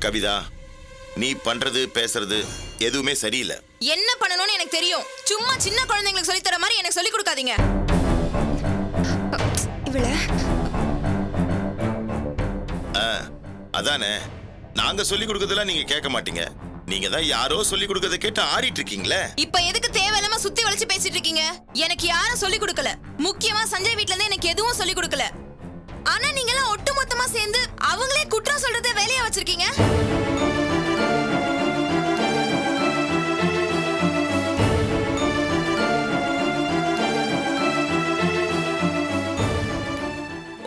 கவிதா, நீ பண்றது பேசுறது எதுவுமே சரியில்லை. என்ன பண்ணணும்னு எனக்கு தெரியும். சும்மா சின்ன குழந்தைங்களுக்கு சொல்லி தர மாதிரி எனக்கு சொல்லி கொடுக்காதீங்க. இவள அதானே, நாங்க சொல்லி கொடுக்கறதெல்லாம் நீங்க கேட்க மாட்டீங்க. நீங்க தான் யாரோ சொல்லி கொடுக்கறத கேட்டு ஆடிட்டு இருக்கீங்களே. இப்ப எதுக்கு தேவையில்லாம சுத்தி வளைச்சு பேசிட்டு இருக்கீங்க? எனக்கு யாரும் சொல்லி கொடுக்கல. முக்கியமா சஞ்சய் வீட்ல இருந்து எனக்கு எதுவும் சொல்லி கொடுக்கல. ஆனா நீங்க எல்லாம் ஒட்டுமொத்தமா சேர்ந்து அவங்களே குற்றம் சொல்றதை வேலையா வச்சிருக்கீங்க.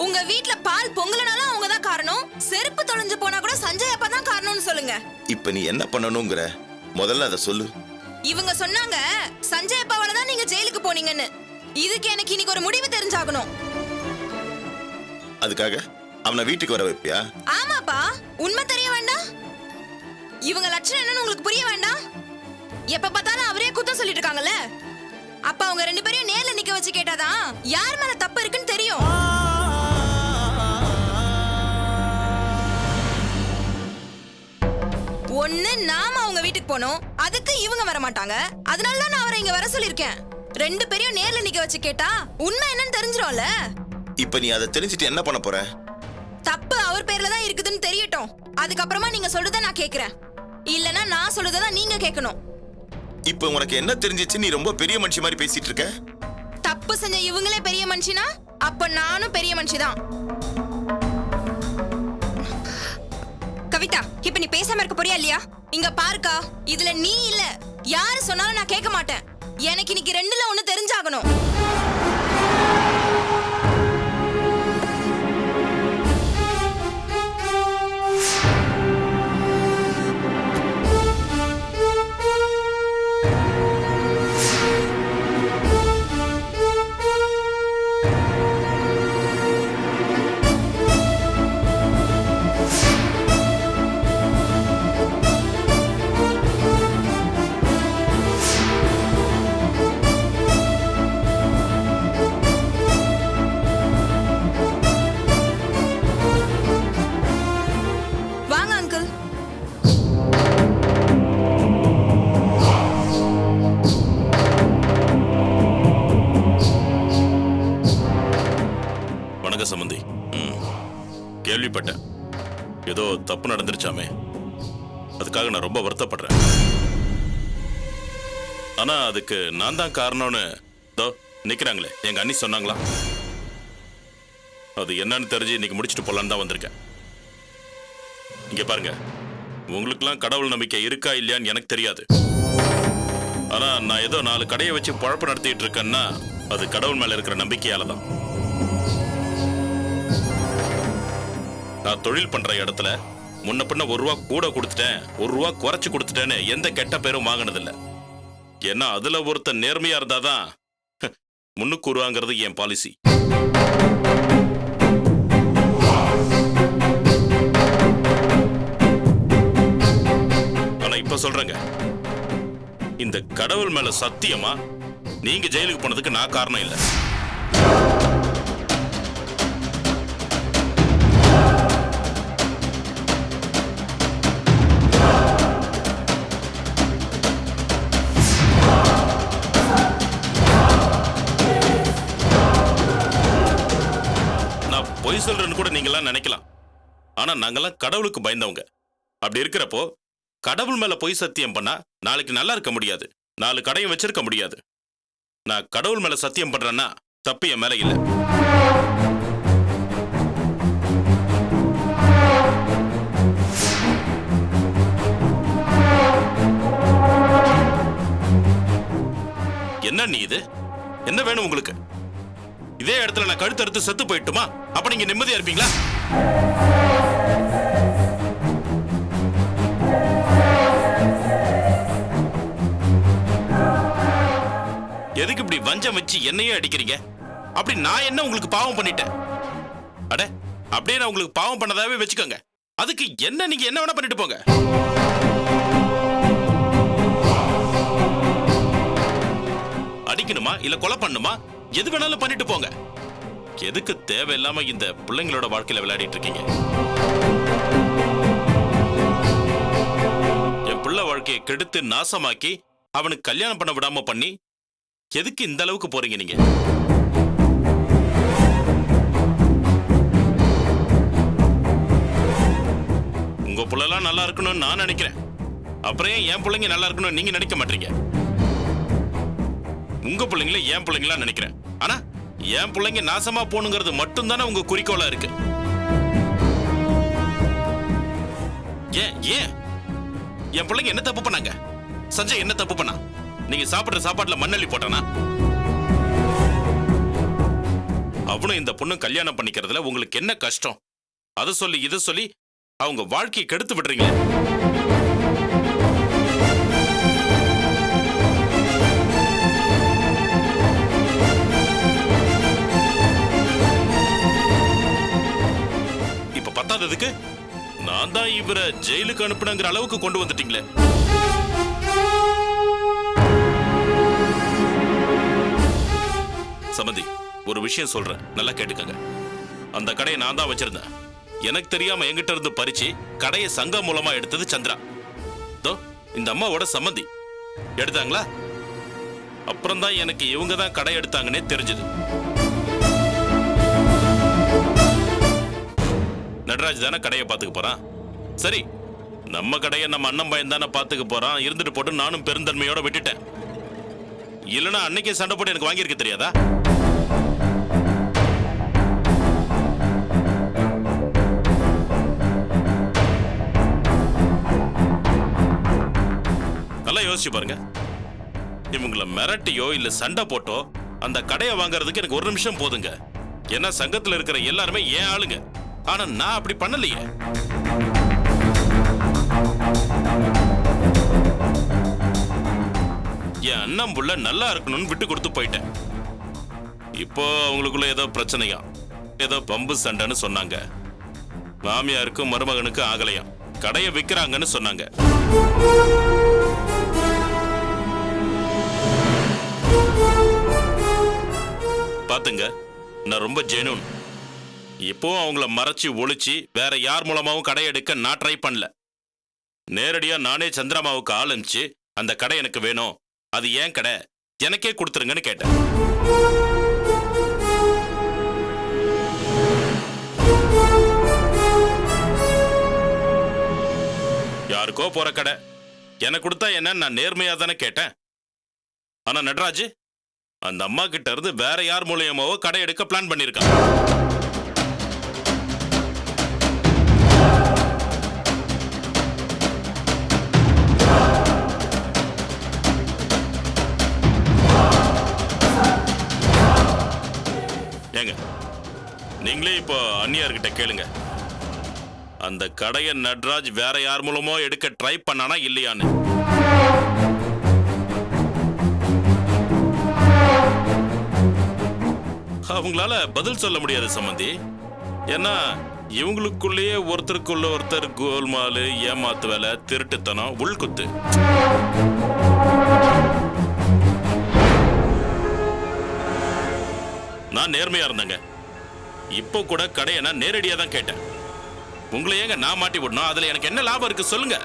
உங்க வீட்ல பால் பொங்கலனாலும் அவங்க தான் காரணம். செருப்பு தொலைஞ்சு போனா கூட சஞ்சய் அப்பா தான் காரணம்னு சொல்லுங்க. இப்ப நீ என்ன பண்ணணும்ங்கற முதல்ல அத சொல்லு. இவங்க சொன்னாங்க சஞ்சய் அப்பாவால தான் நீங்க ஜெயிலுக்கு போனீங்கன்னு. இதுக்கு எனக்கு இன்னைக்கு ஒரு முடிவு தெரிஞ்சாகணும். அதுக்காக அவனை வீட்டுக்கு வர வைப்பியா? ஆமாப்பா, உண்மை தெரிய வேண்டாம். இவங்க லட்சணம் என்னன்னு உங்களுக்கு புரிய வேண்டாம். எப்ப பார்த்தாலும் அவரே குத்தம் சொல்லிட்டு இருக்காங்கல்ல. அப்ப அவங்க ரெண்டு பேரையும் நேர்ல நிக்க வச்சு கேட்டாதான் யார் மேல தப்பு இருக்குன்னு தெரியும். ஒண்ணு நாம அவங்க வீட்டுக்கு போனோம், அதுக்கு இவங்க வர மாட்டாங்க. அதனாலதான் நான் அவரை இங்க வர சொல்லிருக்கேன். ரெண்டு பேரையும் நேர்ல நிக்க வச்சு கேட்டா உண்மை என்னன்னு தெரிஞ்சிரும்ல. இப்ப நீ அதை தெரிஞ்சிட்டு என்ன பண்ண போற? தப்பு அவர் பேர்ல தான் இருக்குதுன்னு தெரியட்டும். அதுக்கப்புறமா நீங்க சொல்றத நான் கேக்குறேன். இல்லனா நான் சொல்றத நீங்க கேட்கணும். இப்ப உனக்கு என்ன தெரிஞ்சிச்சு? நீ ரொம்ப பெரிய மனுஷி மாதிரி பேசிட்டு இருக்க. தப்பு செஞ்ச இவங்களே பெரிய மனுஷினா அப்ப நானும் பெரிய மனுஷிதான். கவிதா, இப்ப நீ பேசாம இருக்க போறியா இல்லையா? இங்க பாருக்கா, இதுல நீ இல்ல யாரு சொன்னாலும் நான் கேட்க மாட்டேன். எனக்கு இன்னைக்கு ரெண்டுல ஒண்ணு தெரிஞ்சாகணும். சம்பந்தி, கேள்விப்பட்டேன் ஏதோ தப்பு நடந்துருச்சாமே. அதுக்காக நான் ரொம்ப வருத்தப்படுறேன். ஆனா அதுக்கு நான் தான் காரணம்னு நிக்கிறாங்களே எங்க அண்ணி சொன்னாங்களா? அது என்னன்னு தெரிஞ்சு இன்னைக்கு முடிச்சுட்டு போலான்னு தான் வந்திருக்கேன். இங்க பாருங்க, உங்களுக்குலாம் கடவுள் நம்பிக்கை இருக்கா இல்லையான்னு எனக்கு தெரியாது. ஆனா நான் ஏதோ 4 கடையை வச்சு பொழப்பு நடத்திட்டு இருக்கேன்னா அது கடவுள் மேல இருக்கிற நம்பிக்கையால தான். நான் தொழில் பண்ற இடத்துல முன்ன பின்ன 1 ரூபா கூட கொடுத்துட்டேன், 1 ரூபா குறைச்சு கொடுத்துட்டேன்னு எந்த கெட்ட பேரும் வாங்கினதில்லை. ஏன்னா அதுல ஒருத்தர் நேர்மையா இருந்தாதான் முன்னுக்கு உருவாங்கிறது என் பாலிசி. ஆனா இப்ப சொல்றேங்க, இந்த கடவுள் மேல சத்தியமா நீங்க ஜெயிலுக்கு போனதுக்கு நான் காரணம் இல்லை. பொய் சொல்றேன்னு கூட நீங்களாம் நினைக்கலாம். ஆனா நாங்கெல்லாம் கடவுளுக்கு பயந்தவங்க. அப்படி இருக்கிறப்போ கடவுள் மேல பொய் சத்தியம் பண்ணா நாளைக்கு நல்லா இருக்க முடியாது, 4 கடையும் வச்சிருக்க முடியாது. நான் கடவுள் மேல சத்தியம் பண்றேன்னா தப்பு என் மேல இல்ல. என்ன நீ இது? என்ன வேணும் உங்களுக்கு? இதே இடத்துல நான் கழுத்து அறுத்து செத்து போயிட்டுமா? அப்ப நீங்க நிம்மதியா இருப்பீங்களா? எதுக்கு இப்படி வஞ்சம் வச்சு என்னையே அடிக்கிறீங்க? அப்படி நான் என்ன உங்களுக்கு பாவம் பண்ணிட்டேன்? அட, அப்படியே நான் உங்களுக்கு பாவம் பண்ணதாவே வச்சுக்கோங்க. அதுக்கு என்ன நீங்க என்ன வேணா பண்ணிட்டு போங்க. அடிக்கணுமா இல்ல கொலை பண்ணுமா? எது வேணாலும் பண்ணிட்டு போங்க. எதுக்கு தேவையில்லாம இந்த பிள்ளைங்களோட வாழ்க்கையில விளையாடிட்டு இருக்கீங்க? வாழ்க்கையை கெடுத்து நாசமாக்கி அவனுக்கு கல்யாணம் பண்ண விடாம பண்ணி எதுக்கு இந்த அளவுக்கு போறீங்க நீங்க? உங்க புள்ளலாம் நல்லா இருக்கணும்னு நான் நினைக்கிறேன். அப்புறம் ஏன் என் பிள்ளைங்க நல்லா இருக்கணும்னு நீங்க நினைக்க மாட்டீங்க? உங்க பிள்ளைங்கள என் பிள்ளைங்களா நினைக்கிறேன். ஆனா என் பிள்ளைங்க நாசமா போகணுங்கிறது மட்டும் தானே உங்க குறிக்கோளா இருக்கு. ஏன் ஏன் என் பிள்ளைங்க என்ன தப்பு பண்ணாங்க? சஞ்சய் என்ன தப்பு பண்ணா? நீங்க சாப்பிடுற சாப்பாட்டுல மண்ணள்ளி போட்டானா? அவனும் இந்த பொண்ணும் கல்யாணம் பண்ணிக்கிறதுல உங்களுக்கு என்ன கஷ்டம்? அதை சொல்லி இதை சொல்லி அவங்க வாழ்க்கையை கெடுத்து விடுறீங்க. இப்ப பத்தாததுக்கு நான் தான் இவரை ஜெயிலுக்கு அனுப்புனங்கிற அளவுக்கு கொண்டு வந்துட்டீங்களே. சமந்தி, ஒரு விஷயம் சொல்றேன், நல்லா கேட்டுக்கங்க. அந்த கடையை நான் தான் வச்சிருந்தேன். எனக்கு தெரியாம என்கிட்ட இருந்து பறிச்சு கடையை சங்கம் மூலமா எடுத்தது சந்திரா. தோ இந்த அம்மாவோட சம்மந்தி எடுத்தாங்களா? அப்புறம் தான் எனக்கு இவங்க தான் கடை எடுத்தாங்கன்னே தெரிஞ்சது. நடராஜ் தானே கடையை பார்த்துக்க போறான். சரி, நம்ம கடையை நம்ம அண்ணன் பையன் தானே பார்த்துக்க போறான். இருந்துட்டு போட்டு நானும் பெருந்தன்மையோட விட்டுட்டேன். இல்லைன்னா அன்னைக்கே சண்டை போட்டு எனக்கு வாங்கியிருக்க தெரியாதா? நல்லா யோசிச்சு பாருங்க. இவங்களை மிரட்டியோ இல்ல சண்டை போட்டோ அந்த கடையை வாங்குறதுக்கு எனக்கு ஒரு நிமிஷம் போதுங்க. ஏன்னா சங்கத்துல இருக்கிற எல்லாருமே ஏன் ஆளுங்க. ஆனா நான் அப்படி பண்ணலையே. என் அண்ணன் புள்ள நல்லா இருக்கணும்னு விட்டு கொடுத்து போயிட்டேன். இப்போ அவங்களுக்குள்ள ஏதோ பிரச்சனையா, ஏதோ பம்பு சண்டைன்னு சொன்னாங்க. மாமியாருக்கும் மருமகனுக்கும் ஆகலையாம். கடையை விற்கிறாங்கன்னு சொன்னாங்க. பாத்துங்க, நான் ரொம்ப ஜெனூன். இப்போ அவங்கள மறைச்சு ஒளிச்சு வேற யார் மூலமாவும் கடை எடுக்க நான் ட்ரை பண்ணல. நேரடியா நானே சந்திரமாவுக்கு ஆரம்பிச்சு அந்த கடை எனக்கு வேணும், அது ஏன் கடை, எனக்கே கொடுத்துருங்கன்னு கேட்டேன். யாருக்கோ போற கடை எனக்கு கொடுத்தா என்ன, நான் நேர்மையா தானே கேட்டேன். ஆனா நடராஜ் அந்த அம்மா கிட்ட இருந்து வேற யார் மூலியமாவோ கடை எடுக்க பிளான் பண்ணிருக்கான். ஏங்க, நீங்களே இப்போ அந்நியார்கிட்ட கேளுங்க, அந்த கடையை நடராஜ் வேற யார் மூலமோ எடுக்க ட்ரை பண்ணானா இல்லையான்னு. அவங்களால பதில் சொல்ல முடியாது சம்பந்தி. ஏன்னா இவங்களுக்குள்ளேயே ஒருத்தருக்குள்ள ஒருத்தர் கோல்மாலு, ஏமாத்து வேலை, திருட்டுத்தனம், உள்குத்து. நான் நேர்மையா இருந்தேங்க. இப்போ கூட கடையை நான் நேரடியா தான் கேட்டேன். உங்களை ஏங்க நான் மாட்டி விடணும்? அதுல எனக்கு என்ன லாபம் இருக்கு சொல்லுங்க.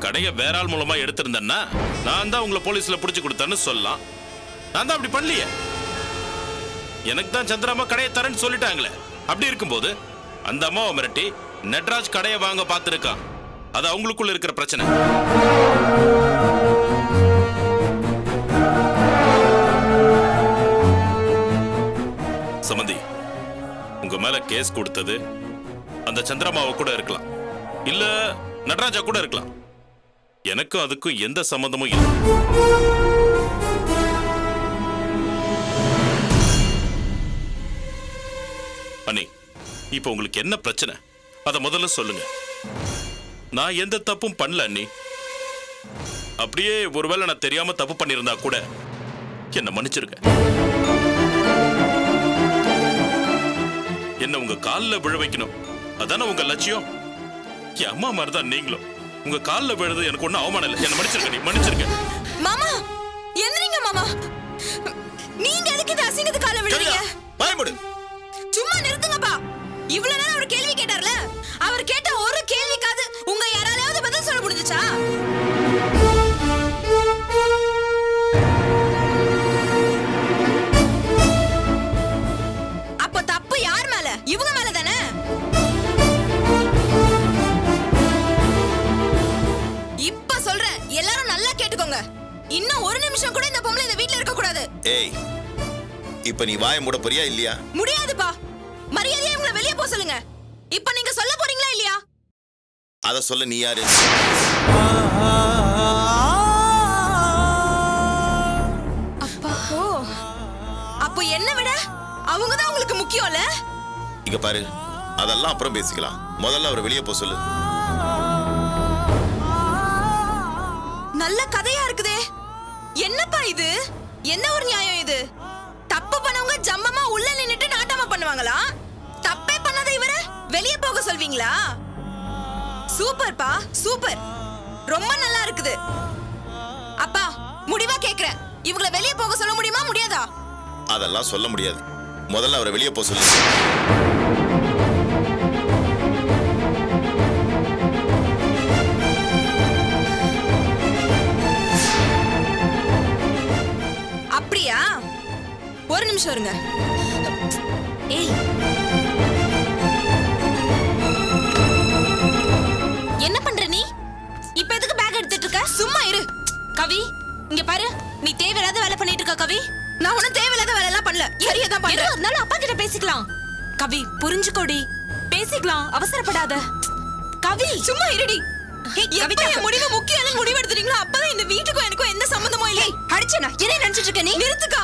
கடையை வேற ஆள் மூலமா எடுத்திருந்தேன்னா நான் தான் உங்களை போலீஸ்ல புடிச்சு கொடுத்தேன்னு சொல்லலாம். நான் தான் அப்படி பண்ணலையே. எனக்கு தான் சந்திராமா கடையை தரேன்னு சொல்லிட்டாங்களே. அப்படி இருக்கும்போது அந்த அம்மாவை மிரட்டி நடராஜ் கடையை வாங்க பார்த்திருக்கான். அது அவங்களுக்குள்ள இருக்கிற பிரச்சனை. சமந்தி, உங்க மேல கேஸ் கொடுத்தது அந்த சந்திரமாவை கூட இருக்கலாம், இல்ல நடராஜா கூட இருக்கலாம். எனக்கும் அதுக்கும் எந்த சம்பந்தமும் இல்லை. அண்ணி, இப்ப உங்களுக்கு என்ன பிரச்சனை அத முதல்ல சொல்லுங்க. நான் எந்த தப்பும் பண்ணல அண்ணி. அப்படியே ஒருவேளை நான் தெரியாம தப்பு பண்ணிருந்தா கூட என்ன மன்னிச்சிருக்க. என்ன உங்க காலில் விழ வைக்கணும், அதான உங்க லட்சியம். என் அம்மா மாதிரிதான் நீங்களும். உங்க காலில் விழுது எனக்கு ஒன்றும் அவமானம் இல்லை. என்ன மன்னிச்சிருக்க, நீ மன்னிச்சிருக்க. மாமா எந்திரிங்க மாமா. நீங்க எதுக்கு இந்த அசிங்கத்து கால விடுறீங்க? பயமுடு. சும்மா நிறுத்துங்கப்பா. இவ்வளவு நேரம் ஒரு கேள்வி கேட்டார்ல, அவர் கேட்ட ஒரு கேள்விக்காவது உங்க யாராலையாவது பதில் சொல்ல முடிஞ்சுச்சா? அப்ப தப்பு யார் மேல? இவங்க மேல தானே? இப்ப சொல்றேன், எல்லாரும் நல்லா கேட்டுக்கோங்க. இன்னும் ஒரு நிமிஷம் கூட இந்த பொம்பளை இந்த வீட்ல இருக்க கூடாது. ஏய், இப்ப நீ வாயை மூட போறியா இல்லையா? முடியாதுப்பா. மரியாதையா இவங்களை வெளியே போக சொல்லுங்க. இப்ப நீங்க சொல்ல போறீங்களா இல்லையா? அத சொல்ல நீ யாரு? அப்பா. ஓ, அப்போ என்ன விட அவங்க தான் உங்களுக்கு முக்கியம்ல? இங்க பாரு, அதெல்லாம் அப்புறம் பேசிக்கலாம். முதல்ல அவரை வெளியே போக சொல்லு. நல்ல கதையா இருக்குதே. என்னப்பா இது? என்ன ஒரு நியாயம் இது? தப்பு பண்ணவங்க ஜம்மமா உள்ள நின்னுட்டு நாட்டாம பண்ணுவாங்களா? தப்பே பண்ணாத இவர வெளியே போக சொல்வீங்களா? சூப்பர்ப்பா, சூப்பர். ரொம்ப நல்லா இருக்குது. அப்பா, முடிவா கேக்குறேன், இவங்களை வெளியே போக சொல்ல முடியுமா முடியாதா? அதெல்லாம் சொல்ல முடியாது. முதல்ல அவரை வெளியே போக சொல்லு. அப்படியா? ஒரு நிமிஷம் இருங்க. ஏய், என்ன பண்ற நீ? இப்ப எதுக்கு பேக் எடுத்துட்டு இருக்க? சும்மா இரு. கவி, இங்க பாரு, நீ தேவையில்லாத வேலை பண்ணிட்டு இருக்க. கவி, நான் ஒன்னும் தேவையில்லாத வேலை எல்லாம் பண்ணல. சரியா தான் பண்றேன். அதனால அப்பா கிட்ட பேசிக்கலாம். கவி, புரிஞ்சுக்கோடி. பேசிக்கலாம், அவசரப்படாத. கவி, சும்மா இருடி. எப்ப என் முடிவு முக்கியம் முடிவு எடுத்துறீங்களோ அப்பதான் இந்த வீட்டுக்கும் எனக்கும் எந்த சம்பந்தமும் இல்லை. அடிச்சனா என்ன நினைச்சிட்டு இருக்க நீ? நிறுத்துக்கா.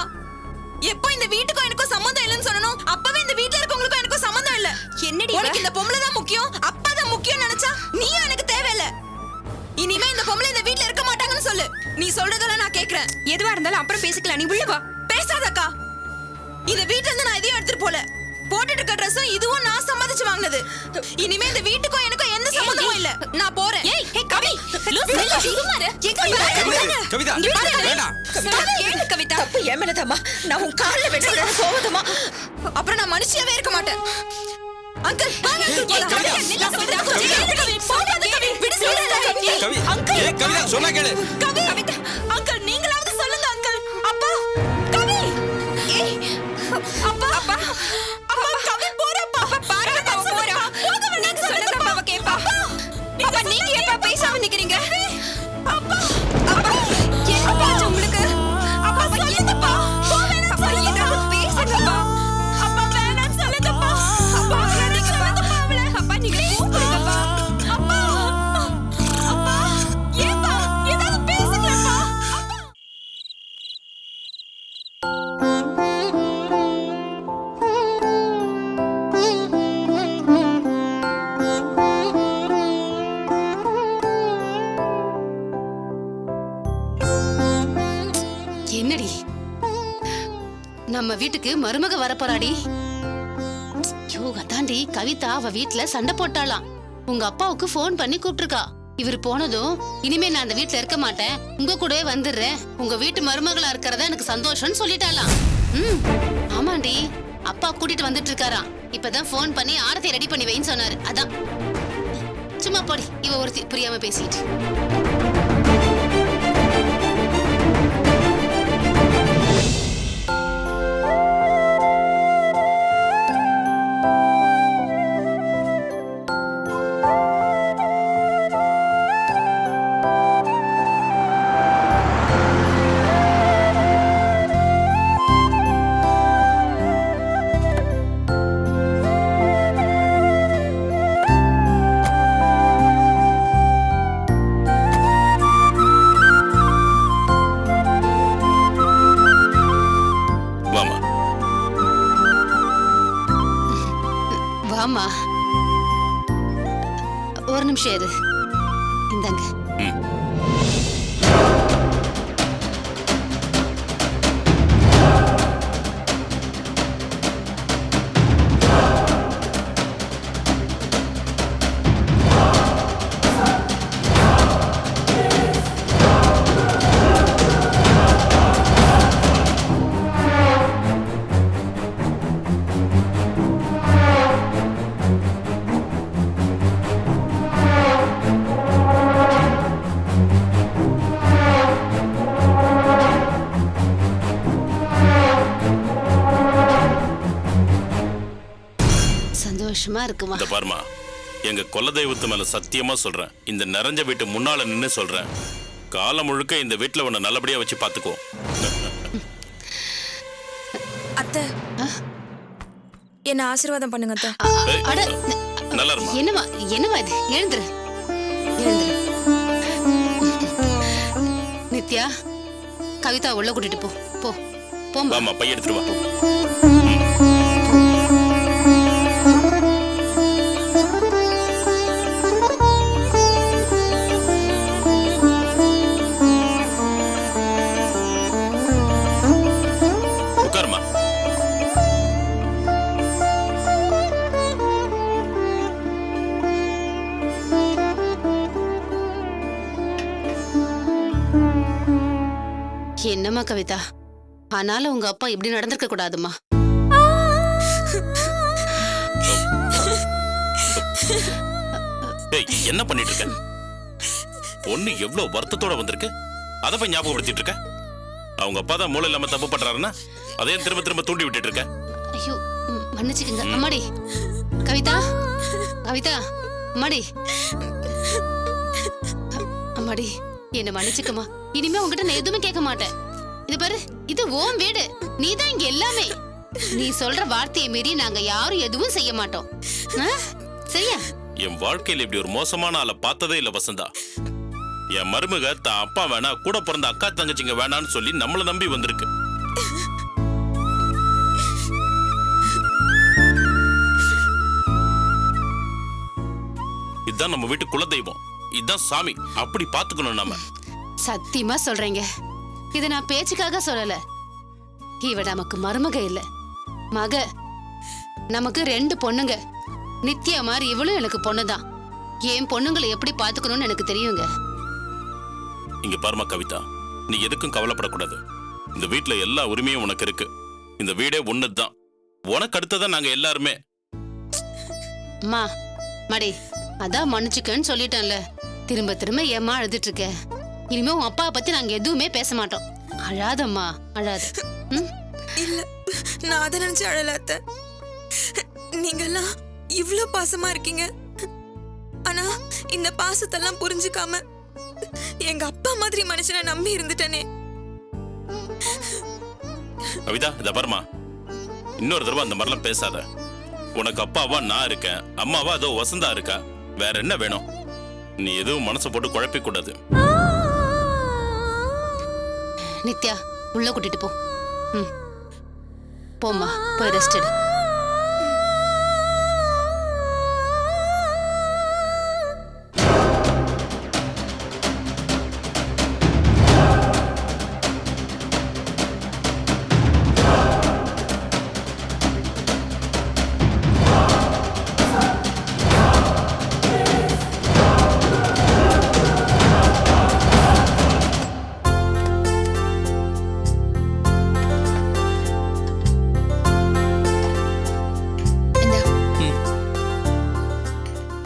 எப்போ இந்த வீட்டுக்கும் எனக்கும் சம்பந்தம் இல்லைன்னு சொல்லணும், அப்பவே இந்த வீட்ல இருக்கவங்களுக்கும் எனக்கும் சம்பந்தம் இல்ல. என்னடி உனக்கு இந்த பொம்பளை தான் முக்கியம், அப்பா தான் முக்கியம் நினைச்சா நீ எனக்கு தேவையில்ல. இனிமே இந்த பொம்பளை இந்த வீட்ல இருக்க மாட்டாங்கன்னு சொல்லு. நீ சொல்றதெல்லாம் நான் கேக்குறேன். எதுவா இருந்தாலும் அப்புறம் பேசிக்கலாம். நீ உள்ள வா. பேசாதக்கா. இந்த வீட்ல இருந்து நான் எதையும் எடுத்துட்டு போல. போட்டுட்டு இருக்க ட்ரெஸ்ஸும் இதுவும் நான் சம்பாதிச்சு வாங்குனது. இனிமே இந்த வீட்டுக்கும் எனக்கும் எந்த சம்பந்தமும் இல்ல. நான் போறேன். ஏய், கவி, சும்மாரு. கவிதா, வேண்டாம். கேளு கவிதா. தப்பு ஏன் மேலதாம்மா? நான் உன் கால்ல வெட்டறத போவதமா. அப்புறம் நான் மனுஷியாவே இருக்க மாட்டேன். அங்கிள், வாங்க அங்கிள் போலாம். கவிதா, நில்ல சொல்றேன். போகாத கவி. விடு சொல்றேன். கவி, அங்கிள். ஏய் கவிதா, சொன்னா கேளு. கவிதா, அங்கிள் நீங்களாவது சொல்லுங்க அங்கிள். அப்பா, கவி. ஏய், அப்பா, அப்பா. அப்பா, கவி போறப்பா. அப்பா பாருங்க, அவ போறா. போக வேண்டாம் சொல்லுங்க பாவ கேப்பா. அப்பா, நீங்க ஏப்பா பேசாம நிக்கிறீங்க? அப்பா, அப்பா. என்னப்பா உங்களுக்கு? அப்பா சொல்லுங்கப்பா. போவேணா சொல்லுங்க. பேசுங்கப்பா. அப்பா வேணாம் சொல்லுங்கப்பா. அப்பா நீங்க வந்துப்பா அவள. அப்பா நீங்க கூப்பிடுங்கப்பா. அப்பா. அப்பா. ஏப்பா ஏதாவது பேசுங்கப்பா. என்னடி நம்ம வீட்டுக்கு மருமக வரப்போறாடி. ஐயோ அதாண்டி, கவிதா அவ வீட்ல சண்டை போட்டாளாம். உங்க அப்பாவுக்கு போன் பண்ணி கூப்பிட்டுருக்கா. இவர் போனதும் இனிமே நான் அந்த வீட்ல இருக்க மாட்டேன், உங்க கூடவே வந்துடுறேன், உங்க வீட்டு மருமகளா இருக்கிறதா எனக்கு சந்தோஷம்னு சொல்லிட்டாளாம். ஆமாண்டி, அப்பா கூட்டிட்டு வந்துட்டு இருக்காராம். இப்பதான் போன் பண்ணி ஆரத்தை ரெடி பண்ணி வைன்னு சொன்னாரு. அதான் சும்மா போடி, இவ ஒருத்தி புரியாம பேசிட்டு. வாமா, ஒரு நிமிஷம் இரு. இந்தாங்க. சந்தோஷமா இருக்குமா. இந்த பாருமா, எங்க குலதெய்வத்து மேல சத்தியமா சொல்றேன், இந்த நிறைஞ்ச வீட்டு முன்னால நின்னு சொல்றேன், காலம் முழுக்க இந்த வீட்டுல உன்னை நல்லபடியா வச்சு பாத்துக்கோ. அத்தை என்ன ஆசீர்வாதம் பண்ணுங்க அத்தை. அட, நல்லா இருமா. என்னம்மா என்னம்மா இது? எழுந்துரு எழுந்துரு. நித்யா, கவிதா உள்ள கூட்டிட்டு போ. போ போம்மா. வாமா, பைய எடுத்துட்டு வா. உட்காருமா. என்னம்மா கவிதா, ஆனாலும் உங்க அப்பா இப்படி நடந்திருக்க கூடாதுமா. ஏய், என்ன பண்ணிட்டு இருக்க? பொண்ணு எவ்வளவு வருத்தத்தோட வந்திருக்கு, அதை போய் ஞாபகப்படுத்திட்டு இருக்க. அவங்க அப்பா தான் மூளை இல்லாம தப்பு பண்றாருன்னா அதையும் திரும்ப திரும்ப தூண்டி விட்டுட்டு இருக்க. ஐயோ, மன்னிச்சுக்கங்க. அம்மாடி கவிதா, கவிதா, அம்மாடி, அம்மாடி என்ன மன்னிச்சுக்கமா. இனிமே உங்ககிட்ட நான் எதுவுமே கேட்க மாட்டேன். இது பாரு, இது ஓம் வீடு, நீதான் இங்க எல்லாமே. நீ சொல்ற வார்த்தையை மீறி நாங்க யாரும் எதுவும் செய்ய மாட்டோம். சரியா? என் வாழ்க்கையில இப்படி ஒரு மோசமான ஆளை பார்த்ததே இல்ல வசந்தா. என் மருமக தான் அப்பா வேணா, கூட பிறந்த அக்கா தங்கச்சிங்க வேணான்னு சொல்லி நம்மள நம்பி வந்திருக்கு. இதுதான் நம்ம வீட்டு குலதெய்வம், இதுதான் சாமி, அப்படி பாத்துக்கணும் நாம. சத்தியமா சொல்றேங்க, இத நான் பேச்சுக்காக சொல்லல. இவ நமக்கு மருமக இல்ல, மக. நமக்கு 2 பொண்ணுங்க. நித்யா மாதிரி இவளும் எனக்கு பொண்ணுதான். என் பொண்ணுங்களை எப்படி பாத்துக்கணும்னு எனக்கு தெரியுங்க. இங்க பாருமா கவிதா, நீ எதுக்கும் கவலைப்படக்கூடாது. இந்த வீட்டுல எல்லா உரிமையும் உனக்கு இருக்கு. இந்த வீடே ஒண்ணுதான், உனக்கு அடுத்ததான் நாங்க எல்லாருமே. அம்மா மடி, அதான் மன்னிச்சுக்கன்னு சொல்லிட்டேன்ல. திரும்ப திரும்ப ஏம்மா அழுதுட்டு இருக்க? இனிமே உன் அப்பாவை பத்தி நாங்க எதுவுமே பேச மாட்டோம். அழாதம்மா, அழாத. இல்ல, நான் அதை நினைச்சு அழல அத்தை. நீங்கெல்லாம் இவ்ளோ பாசமா இருக்கீங்க. ஆனா இந்த பாசத்தெல்லாம் புரிஞ்சுக்காம எங்க அப்பா மாதிரி மனுஷனை நம்பி இருந்துட்டனே. கவிதா, இத பாருமா, இன்னொரு தடவை அந்த மாதிரிலாம் பேசாத. உனக்கு அப்பாவா நான் இருக்கேன், அம்மாவா அதோ வசந்தா இருக்கா. வேற என்ன வேணும்? நீ எதுவும் மனசை போட்டு குழப்பிக் கூடாது. நித்யா, உள்ள கூட்டிட்டு போ. போம்மா, போய் ரெஸ்ட் எடு.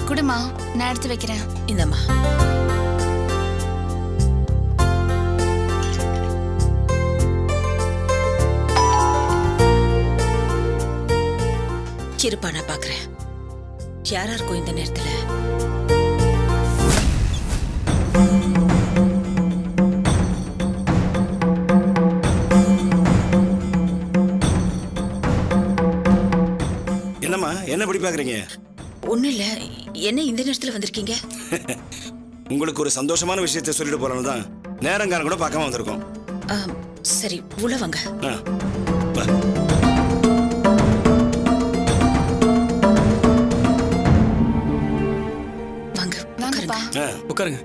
குடுமா, நான் எடுத்து வைக்கிறேன். இந்தம்மா. இருப்பா, நான் பாக்குறேன். யாரா இருக்கும் இந்த நேரத்துல? என்னம்மா, என்ன இப்படி பாக்குறீங்க? ஒண்ணு இல்ல, என்ன இந்த நேரத்துல வந்திருக்கீங்க? உங்களுக்கு ஒரு சந்தோஷமான விஷயத்தை சொல்லிட்டு போறோம்னு தான் நேரங்காரம் கூட பார்க்காம வந்திருக்கோம். சரி, உள்ள வாங்க. வா. வாங்க, உட்காருங்க. உட்காருங்க.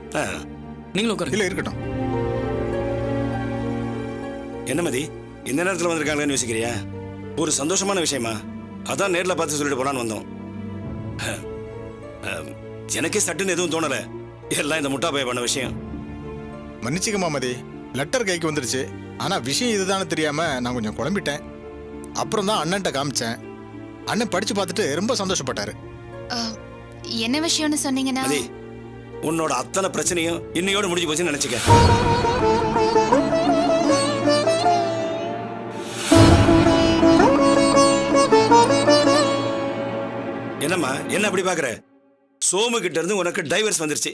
நீங்களும் உட்காருங்க. இல்ல, இருக்கட்டும். என்ன மதி, இந்த நேரத்தில் வந்திருக்காங்களேன்னு யோசிக்கிறியா? ஒரு சந்தோஷமான விஷயமா, அதான் நேரில் பார்த்து சொல்லிட்டு போலான்னு வந்தோம். எனக்கே சட்டுன்னு எதுவும் தோணல. எல்லாம் இந்த முட்டா பைய பண்ண விஷயம். மன்னிச்சுக்கமா மதி, லெட்டர் கைக்கு வந்துருச்சு. ஆனா விஷயம் இதுதானே தெரியாம நான் கொஞ்சம் குழம்பிட்டேன். அப்புறம் தான் அண்ணன்ட்ட காமிச்சேன். அண்ணன் படிச்சு பார்த்துட்டு ரொம்ப சந்தோஷப்பட்டாரு. என்ன விஷயம்னு சொன்னீங்கன்னா? மதி, உன்னோட அத்தனை பிரச்சனையும் இன்னையோட முடிஞ்சு போச்சுன்னு நினைச்சுக்க. என்னம்மா என்ன அப்படி பாக்குற? சோமு கிட்ட இருந்து உனக்கு டைவர்ஸ் வந்துருச்சு.